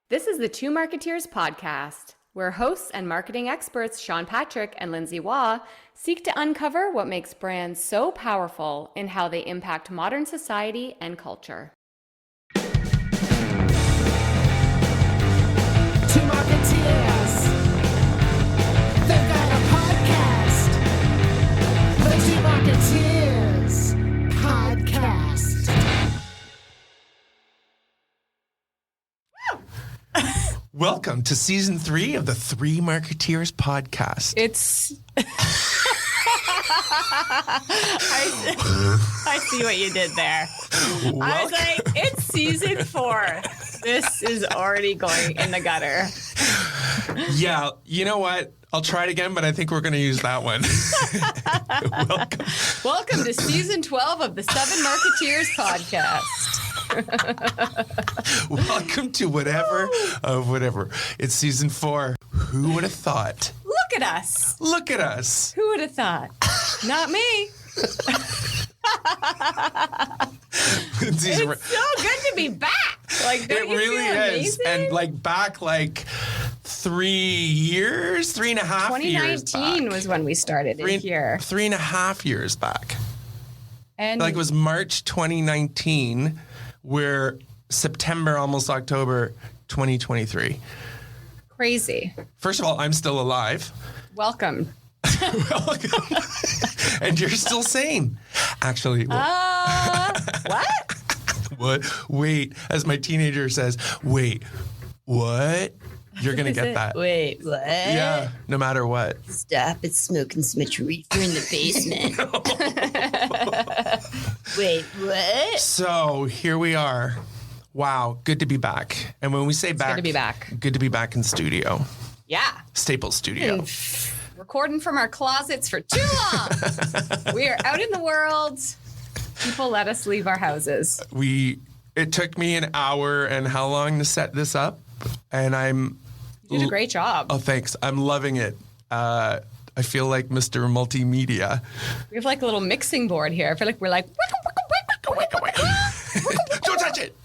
This is the Two Marketeers podcast, where hosts and marketing experts Sean Patrick and Lindsay Waugh seek to uncover what makes brands so powerful in how they impact modern society and culture. Two Marketeers. They've got a podcast. The Two Marketeers podcast. Welcome to season 3 of the Three Marketeers podcast. It's. I see what you did there. I was like, it's season 4. This is already going in the gutter. Yeah, you know what? I'll try it again, but I think we're going to use that one. Welcome to season 12 of the Seven Marketeers podcast. Welcome to whatever of whatever. It's season 4. Who would have thought? Look at us. Look at us. Who would have thought? Not me. It's so good to be back. Like, don't it you really feel is. amazing? And like back like 3 years, 3.5 years back. 2019 was when we started in here. 3.5 years back. And Like it was March 2019. We're September, almost October 2023. crazy. First of all, I'm still alive. Welcome. Welcome. And you're still sane. Actually, What? what? Wait, as my teenager says, wait, what? You're going to get that. Wait, what? Yeah, no matter what. Stop it smoking so much reefer in the basement. Wait, what? So here we are. Wow, good to be back. And when we say back, good to be back. Good to be back in studio. Yeah. Staples Studio. Been recording from our closets for too long. We are out in the world. People let us leave our houses. It took me an hour and how long to set this up? And You did a great job. Oh, thanks. I'm loving it. I feel like Mr. Multimedia. We have like a little mixing board here. I feel like we're like, Don't touch it.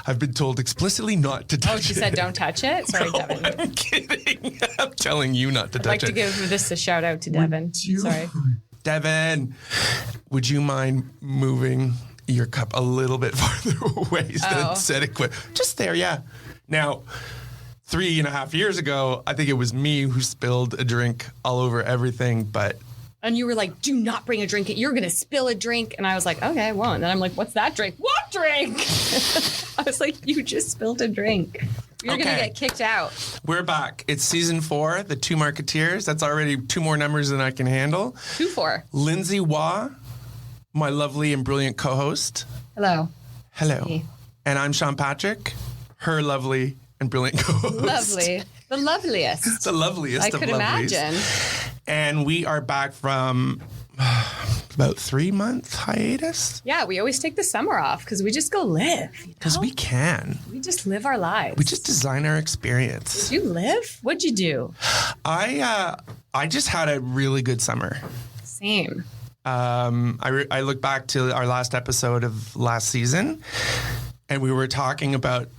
I've been told explicitly not to touch it. oh, she said don't touch it. Sorry, Devin. I'm kidding. I'm telling you not to I'd like touch to it. give this a shout out to Devin. Sorry. Devin, would you mind moving your cup a little bit farther away instead set it quick? Just there, yeah. Now, 3.5 years ago, I think it was me who spilled a drink all over everything, but And you were like, do not bring a drink. You're going to spill a drink. And I was like, okay, I won't. And then I'm like, what's that drink? What drink? I was like, you just spilled a drink. You're going to Okay. get kicked out. we're back. It's season 4, the Two Marketeers. That's already 2 more numbers than I can handle. 2-4. Lindsay Waugh, my lovely and brilliant co-host. Hello. Hello. Me. And I'm Sean Patrick, her lovely and brilliant co-host. Lovely. The loveliest. The loveliest I of could lovelies. imagine. And we are back from about 3-month hiatus. Yeah, we always take the summer off because we just go live. Because we can. We just live our lives. We just design our experience. Did you live? What'd you do? I just had a really good summer. Same. I look back to our last episode of last season, and we were talking about,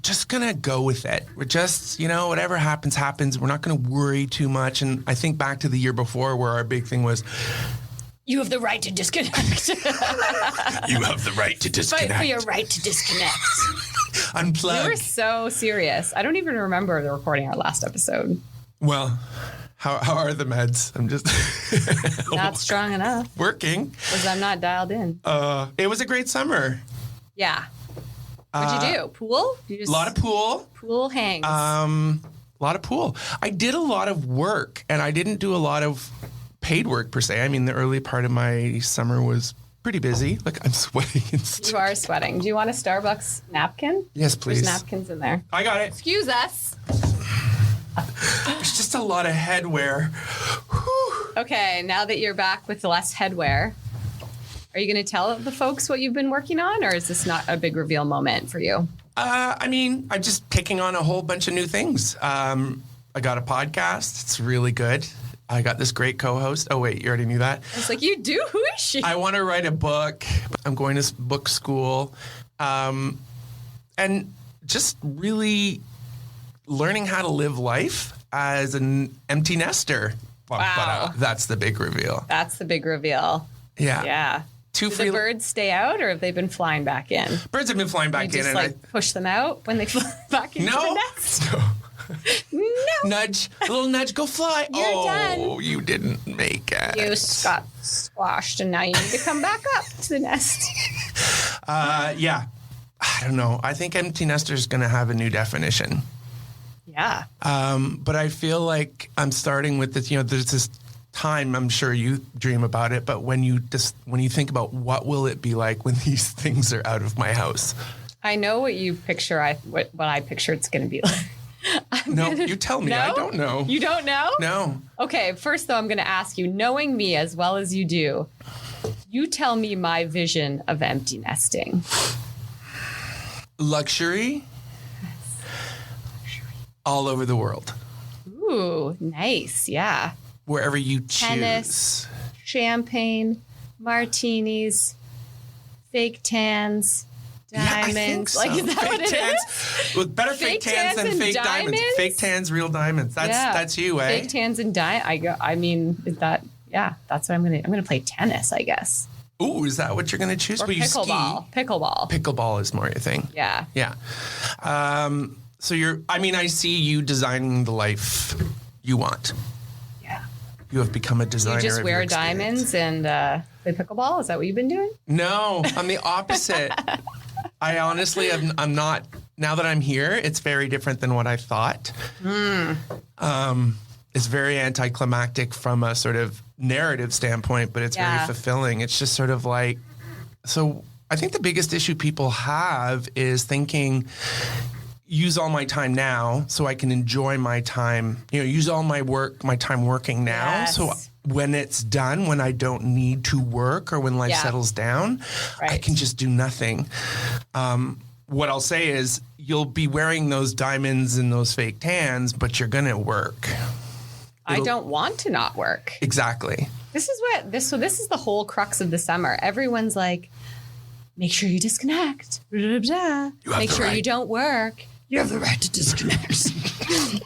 just gonna go with it. We're just, whatever happens, happens. We're not gonna worry too much. And I think back to the year before where our big thing was, You have the right to disconnect. you have the right to Fight disconnect. for your right to disconnect. Unplug. You were so serious. I don't even remember the recording our last episode. Well, how are the meds? I'm just Not strong enough working. because I'm not dialed in. It was a great summer. Yeah. What'd you do? Pool? You A just lot of pool. pool hangs. A lot of pool. I did a lot of work, and I didn't do a lot of paid work per se. I mean, the early part of my summer was pretty busy. Like, I'm sweating and stuff. You are sweating. Do you want a Starbucks napkin? Yes, please. There's napkins in there. I got it. Excuse us. There's just a lot of headwear. Whew. Okay, now that you're back with less headwear, are you going to tell the folks what you've been working on, or is this not a big reveal moment for you? I'm just taking on a whole bunch of new things. I got a podcast. It's really good. I got this great co-host. Oh, wait, you already knew that? I was like, you do? Who is she? I want to write a book. I'm going to book school. And just really learning how to live life as an empty nester. Wow. But that's the big reveal. That's the big reveal. Yeah. Yeah. Two Do the birds stay out, or have they been flying back in? Birds have been flying back You in, just and push them out when they fly back into the nest? No. Nudge, a little nudge, go fly. You're done. You didn't make it. You got squashed, and now you need to come back up to the nest. Yeah. I don't know. I think empty nester is going to have a new definition. Yeah. But I feel like I'm starting with this, there's this time, I'm sure you dream about it, but when you think about what will it be like when these things are out of my house? I know what you picture. What I picture it's going to be like. You tell me. No? I don't know. You don't know? No. Okay, first though, I'm going to ask you, knowing me as well as you do, you tell me my vision of empty nesting. Luxury all over the world. Ooh, nice. Yeah. Wherever you choose. Tennis, champagne, martinis, fake tans, diamonds. Yeah, I think so. Is that fake what it tans, is? With better fake tans than and fake diamonds. Fake tans, real diamonds. That's you, eh? Fake tans and is that? Yeah, that's what I'm gonna play tennis, I guess. Ooh, is that what you're gonna choose? Or Will you pickleball. ski? Pickleball is more your thing. Yeah. Yeah. So I see you designing the life you want. Yeah. You have become a designer. You just of wear your experience. diamonds and play pickleball? Is that what you've been doing? No, I'm the opposite. I honestly I'm not. Now that I'm here, it's very different than what I thought. It's very anticlimactic from a sort of narrative standpoint, but it's very fulfilling. It's just sort of like, so I think the biggest issue people have is thinking, use all my time now so I can enjoy my time, use all my time working now. Yes. So when it's done, when I don't need to work or when life settles down, I can just do nothing. What I'll say is you'll be wearing those diamonds and those fake tans, but you're going to work. I don't want to not work. Exactly. This is the whole crux of the summer. Everyone's like, make sure you disconnect. Blah, blah, blah. Make sure you don't work. You have the right to disconnect.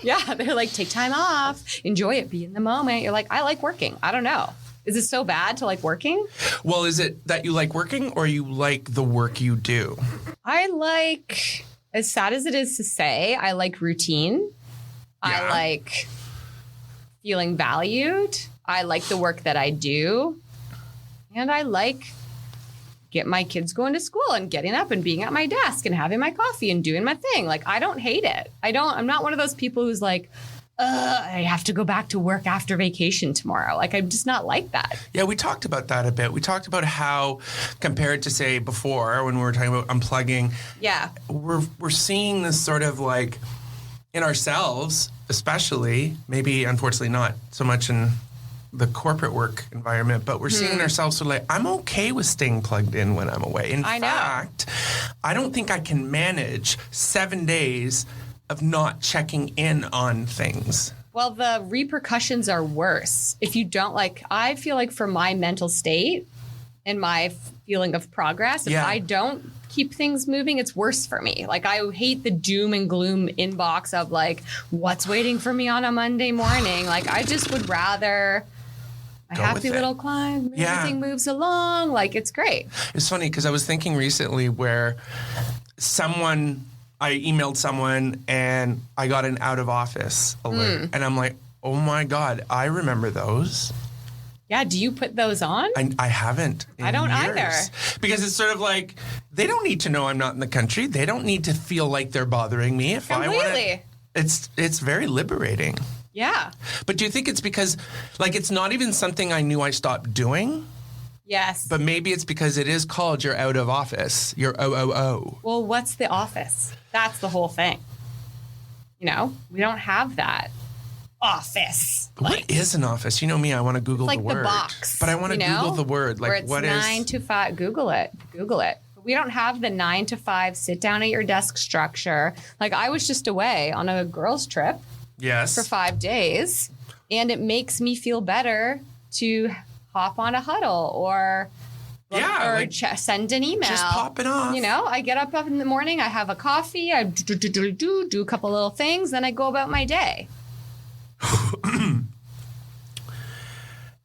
Yeah, they're like, take time off, enjoy it, be in the moment. You're like, I like working. I don't know. Is it so bad to like working? Well, is it that you like working or you like the work you do? I like, as sad as it is to say, I like routine. Yeah. I like feeling valued. I like the work that I do. And I like get my kids going to school and getting up and being at my desk and having my coffee and doing my thing. Like, I don't hate it. I'm not one of those people who's like, I have to go back to work after vacation tomorrow. Like, I'm just not like that. Yeah, we talked about that a bit. We talked about how, compared to, say, before, when we were talking about unplugging, we're seeing this sort of like, in ourselves, especially, maybe unfortunately not so much in the corporate work environment, but we're seeing in ourselves sort of like, I'm okay with staying plugged in when I'm away. In fact, I don't think I can manage 7 days of not checking in on things. Well, the repercussions are worse. If you don't I feel like for my mental state and my feeling of progress, if I don't keep things moving, it's worse for me. Like, I hate the doom and gloom inbox of like, what's waiting for me on a Monday morning? Like, I just would rather a happy little climb, everything moves along. Like, it's great. It's funny because I was thinking recently where I emailed someone and I got an out of office alert. And I'm like, oh my God, I remember those. Yeah, do you put those on? I haven't. I don't either. Because it's sort of like, they don't need to know I'm not in the country. They don't need to feel like they're bothering me. If I want, it's very liberating. Yeah. But do you think it's because, like, it's not even something I knew I stopped doing? Yes. But maybe it's because it is called your out of office, your OOO. Well, what's the office? That's the whole thing. We don't have that office. What is an office? You know me, I want to Google the word. Like the box. But I want to Google the word. Like, where it's what 9 to 5. Google it. We don't have the 9 to 5 sit down at your desk structure. Like, I was just away on a girls' trip. Yes. For 5 days. And it makes me feel better to hop on a huddle or Yeah, or like, send an email. just pop it off. You know, I get up in the morning, I have a coffee, I do a couple little things, then I go about my day.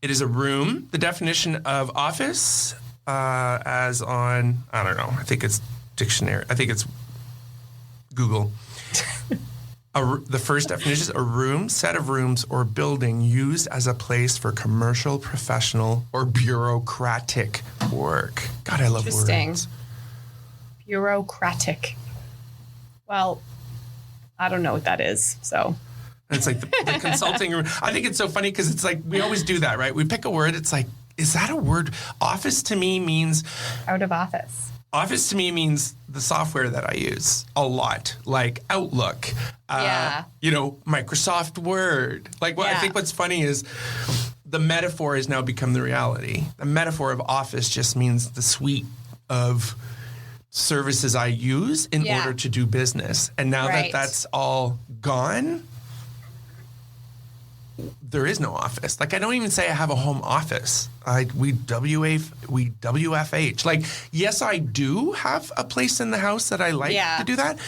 It is a room. The definition of office, as on, I don't know, I think it's dictionary. I think it's Google. The first definition is a room, set of rooms, or building used as a place for commercial, professional, or bureaucratic work. God, I love Interesting. words. Bureaucratic. Well, I don't know what that is, so. And it's like the consulting room. I think it's so funny because it's like we always do that, right? We pick a word. It's like, is that a word? Office to me means... Out of office. Office to me means the software that I use a lot, like Outlook, Microsoft Word. Like, I think what's funny is the metaphor has now become the reality. The metaphor of office just means the suite of services I use in order to do business. And now that that's all gone, there is no office. Like, I don't even say I have a home office. We WFH. Like, yes, I do have a place in the house that I like to do that,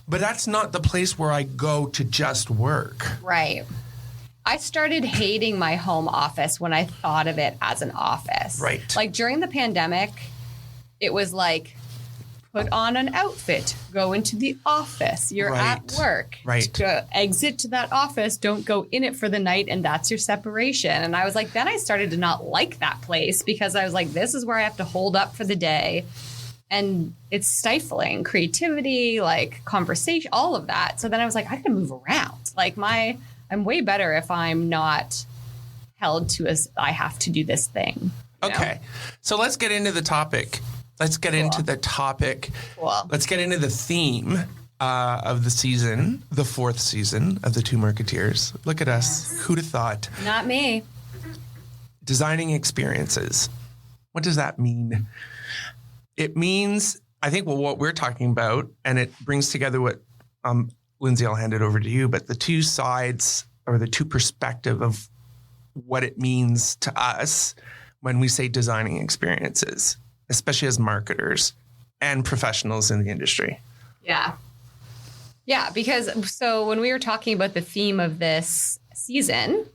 but that's not the place where I go to just work. Right. I started hating my home office when I thought of it as an office. Right. Like during the pandemic, it was like, put on an outfit, go into the office. You're at work. Right. To exit to that office, don't go in it for the night, and that's your separation. And I was like, then I started to not like that place because I was like, this is where I have to hold up for the day. And it's stifling creativity, like conversation, all of that. So then I was like, I can move around. Like I'm way better if I'm not held to I have to do this thing. Okay. So let's get into the topic. Let's get into the topic. Cool. Let's get into the theme of the season, the 4th season of the Two Marketeers. Look at us. Who'd have thought? Not me. Designing experiences. What does that mean? It means, I think, what we're talking about, and it brings together what, Lindsay, I'll hand it over to you, but the two sides or the two perspective of what it means to us when we say designing experiences, especially as marketers and professionals in the industry. Yeah. Yeah, because so when we were talking about the theme of this season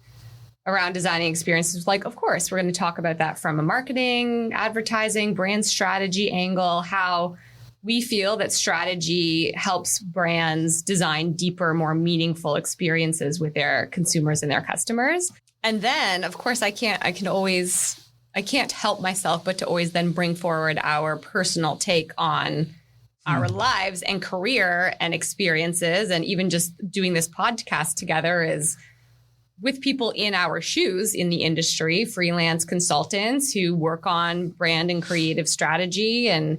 around designing experiences, like, of course, we're going to talk about that from a marketing, advertising, brand strategy angle, how we feel that strategy helps brands design deeper, more meaningful experiences with their consumers and their customers. And then, of course, I can't help myself but to always then bring forward our personal take on our lives and career and experiences. And even just doing this podcast together is with people in our shoes in the industry, freelance consultants who work on brand and creative strategy, and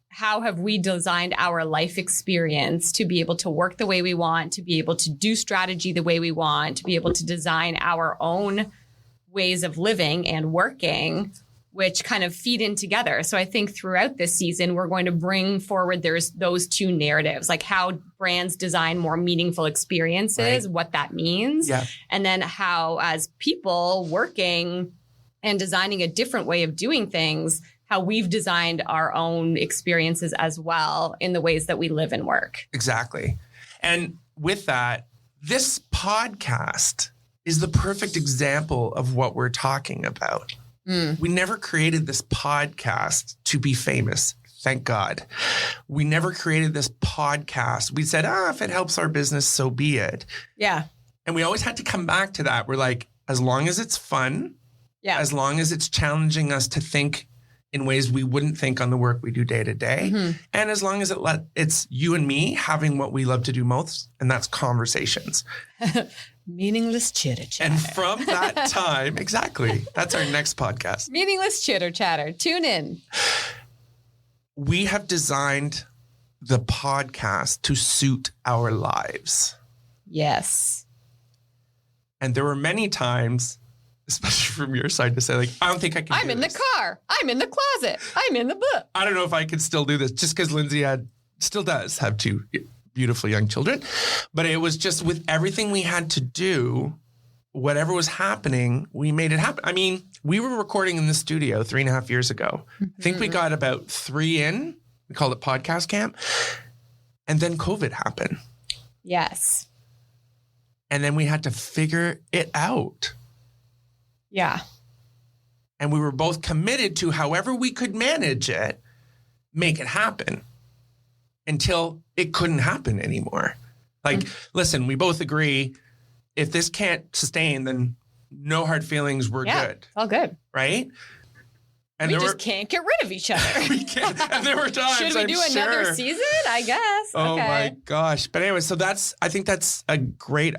how have we designed our life experience to be able to work the way we want, to be able to do strategy the way we want, to be able to design our own ways of living and working, which kind of feed in together. So I think throughout this season, we're going to bring forward there's those two narratives, like how brands design more meaningful experiences, what that means, and then how as people working and designing a different way of doing things, how we've designed our own experiences as well in the ways that we live and work. Exactly. And with that, this podcast is the perfect example of what we're talking about. We never created this podcast to be famous. Thank God. We never created this podcast. We said, if it helps our business, so be it. Yeah. And we always had to come back to that. We're like, as long as it's fun, as long as it's challenging us to think in ways we wouldn't think on the work we do day to day. And as long as it's you and me having what we love to do most, and that's conversations. Meaningless chitter chatter. And from that time, exactly, that's our next podcast. Meaningless chitter chatter. Tune in. We have designed the podcast to suit our lives. Yes. And there were many times, especially from your side, to say, like, I don't think I can I'm do in this. the car. I'm in the closet. I'm in the book. I don't know if I could still do this, just because Lindsay still does have 2 beautiful young children. But it was just with everything we had to do, whatever was happening, we made it happen. I mean, We were recording in the studio 3.5 years ago. I think we got about 3 in. We called it podcast camp. And then COVID happened. Yes. And then we had to figure it out. Yeah. And we were both committed to however we could manage it, make it happen until it couldn't happen anymore. Like, listen, we both agree if this can't sustain, then no hard feelings, we're good. All good. Right? And we just can't get rid of each other. We can't. And there were times. Should we do another season? I guess. Oh okay. my gosh. But anyway, so I think that's a great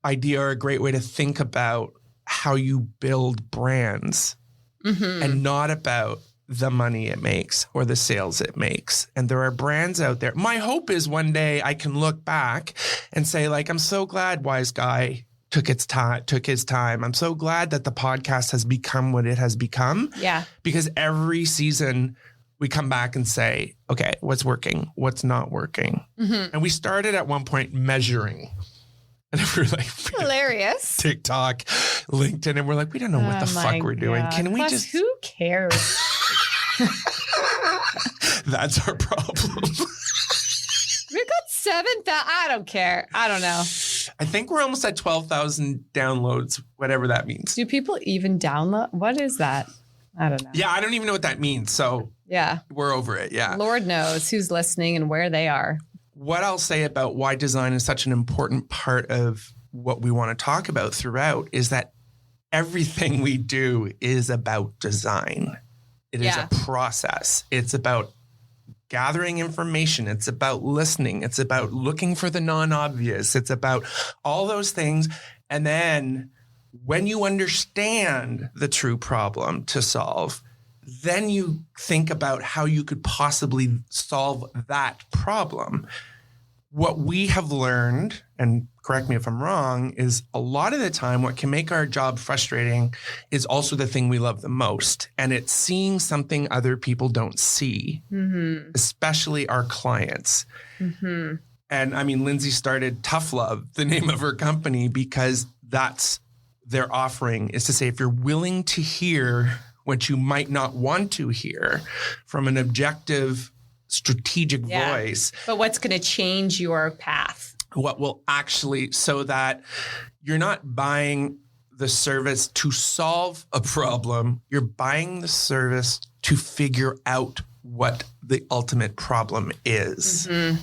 idea or a great way to think about how you build brands and not about the money it makes or the sales it makes. And there are brands out there. My hope is one day I can look back and say, like, I'm so glad Wise Guy took his time. I'm so glad that the podcast has become what it has become. Yeah. Because every season we come back and say, okay, what's working? What's not working? And we started at one point measuring. And we were like, hilarious. TikTok, LinkedIn, and we're like, we don't know what the fuck we're doing. God. Can we Plus, just... who cares? That's our problem. We've got 7,000. I don't care. I don't know. I think we're almost at 12,000 downloads, whatever that means. Do people even download? What is that? I don't know. Yeah, I don't even know what that means. So yeah, we're over it. Yeah. Lord knows who's listening and where they are. What I'll say about why design is such an important part of what we want to talk about throughout is that everything we do is about design. It is a process. It's about gathering information. It's about listening. It's about looking for the non-obvious. It's about all those things. And then when you understand the true problem to solve, then you think about how you could possibly solve that problem. What we have learned, and correct me if I'm wrong, is a lot of the time what can make our job frustrating is also the thing we love the most. And it's seeing something other people don't see, especially our clients. And I mean, Lindsay started Tough Love, the name of her company, because that's their offering, is to say, if you're willing to hear what you might not want to hear from an objective, strategic voice. But what's going to change your path? What will actually, so that you're not buying the service to solve a problem, you're buying the service to figure out what the ultimate problem is. And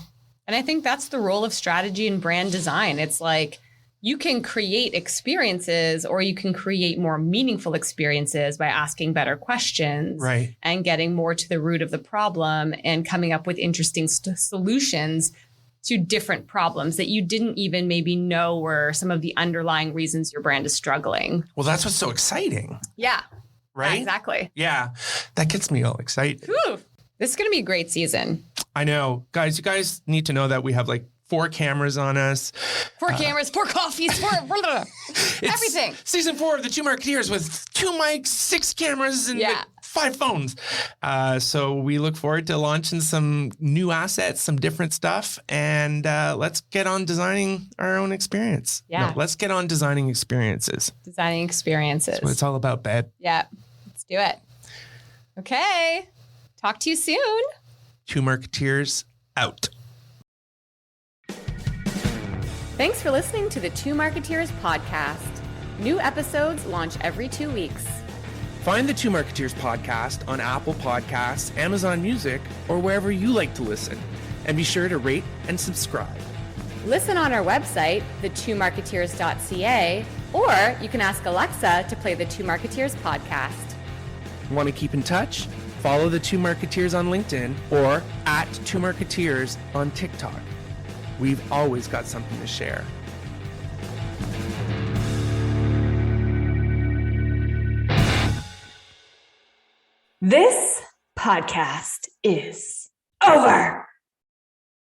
I think that's the role of strategy and brand design. It's like, you can create experiences or you can create more meaningful experiences by asking better questions and getting more to the root of the problem and coming up with interesting solutions to different problems that you didn't even maybe know were some of the underlying reasons your brand is struggling. Well, that's what's so exciting. Yeah. Right? Yeah, exactly. Yeah. That gets me all excited. Whew. This is going to be a great season. I know. Guys, you guys need to know that we have like 4 cameras on us. 4 cameras, 4 coffees, 4 everything. Season 4 of the Two Marketeers with 2 mics, 6 cameras, and 5 phones. So we look forward to launching some new assets, some different stuff, and let's get on designing our own experience. Yeah. No, let's get on designing experiences. Designing experiences. That's what it's all about, babe. Yeah. Let's do it. Okay. Talk to you soon. Two Marketeers out. Thanks for listening to the Two Marketeers podcast. New episodes launch every 2 weeks. Find the Two Marketeers podcast on Apple Podcasts, Amazon Music, or wherever you like to listen. And be sure to rate and subscribe. Listen on our website, thetwomarketeers.ca, or you can ask Alexa to play the Two Marketeers podcast. Want to keep in touch? Follow the Two Marketeers on LinkedIn or at Two Marketeers on TikTok. We've always got something to share. This podcast is over.